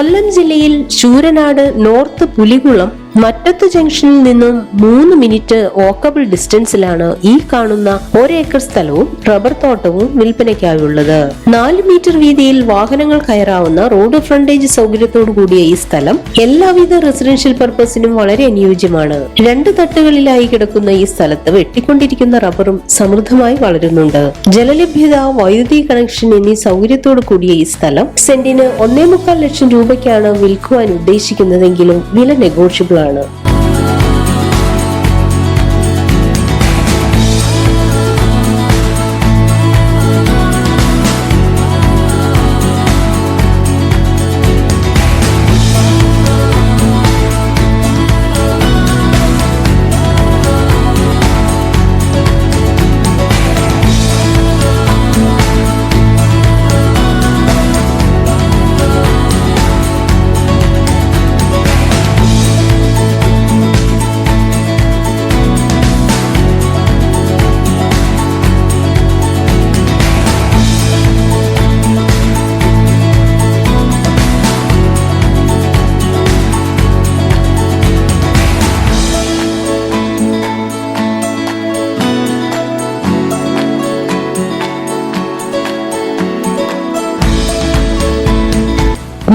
കൊല്ലം ജില്ലയിൽ ശൂരനാട് നോർത്ത് പുലികുളം മറ്റത്ത് ജംഗ്ഷനിൽ നിന്നും 3 മിനിറ്റ് വാക്കബിൾ ഡിസ്റ്റൻസിലാണ് ഈ കാണുന്ന 1 ഏക്കർ സ്ഥലവും റബ്ബർ തോട്ടവും വിൽപ്പനയ്ക്കായുള്ളത്. 4 മീറ്റർ വീതിയിൽ വാഹനങ്ങൾ കയറാവുന്ന റോഡ് ഫ്രണ്ടേജ് സൗകര്യത്തോടു കൂടിയ ഈ സ്ഥലം എല്ലാവിധ റെസിഡൻഷ്യൽ പർപ്പസിനും വളരെ അനുയോജ്യമാണ്. 2 തട്ടുകളിലായി കിടക്കുന്ന ഈ സ്ഥലത്ത് വെട്ടിക്കൊണ്ടിരിക്കുന്ന റബ്ബറും സമൃദ്ധമായി വളരുന്നുണ്ട്. ജലലഭ്യത, വൈദ്യുതി കണക്ഷൻ എന്നീ സൗകര്യത്തോടു കൂടിയ ഈ സ്ഥലം സെന്റിന് 1.25 ലക്ഷം രൂപയ്ക്കാണ് വിൽക്കുവാൻ ഉദ്ദേശിക്കുന്നതെങ്കിലും വില നെഗോഷ്യബിൾ ആണ്.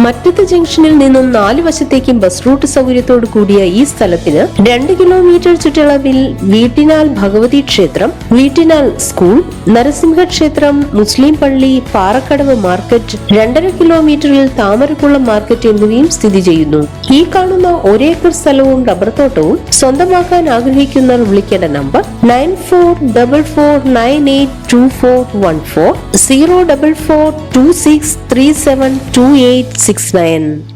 മറ്റത്ത് ജംഗ്ഷനിൽ നിന്നും 4 വശത്തേക്കും ബസ് റൂട്ട് സൗകര്യത്തോടു കൂടിയ ഈ സ്ഥലത്തിന് 2 കിലോമീറ്റർ ചുറ്റളവിൽ വീട്ടിനാൽ ഭഗവതി ക്ഷേത്രം, വീട്ടിനാൽ സ്കൂൾ, നരസിംഹ ക്ഷേത്രം, മുസ്ലിം പള്ളി, പാറക്കടവ് മാർക്കറ്റ്, 2.5 കിലോമീറ്ററിൽ താമരക്കുളം മാർക്കറ്റ് എന്നിവയും സ്ഥിതി ചെയ്യുന്നു. ഈ കാണുന്ന 1 ഏക്കർ സ്ഥലവും റബ്ബർ തോട്ടവും സ്വന്തമാക്കാൻ ആഗ്രഹിക്കുന്നവർ വിളിക്കേണ്ട നമ്പർ 9444982414 04426372869.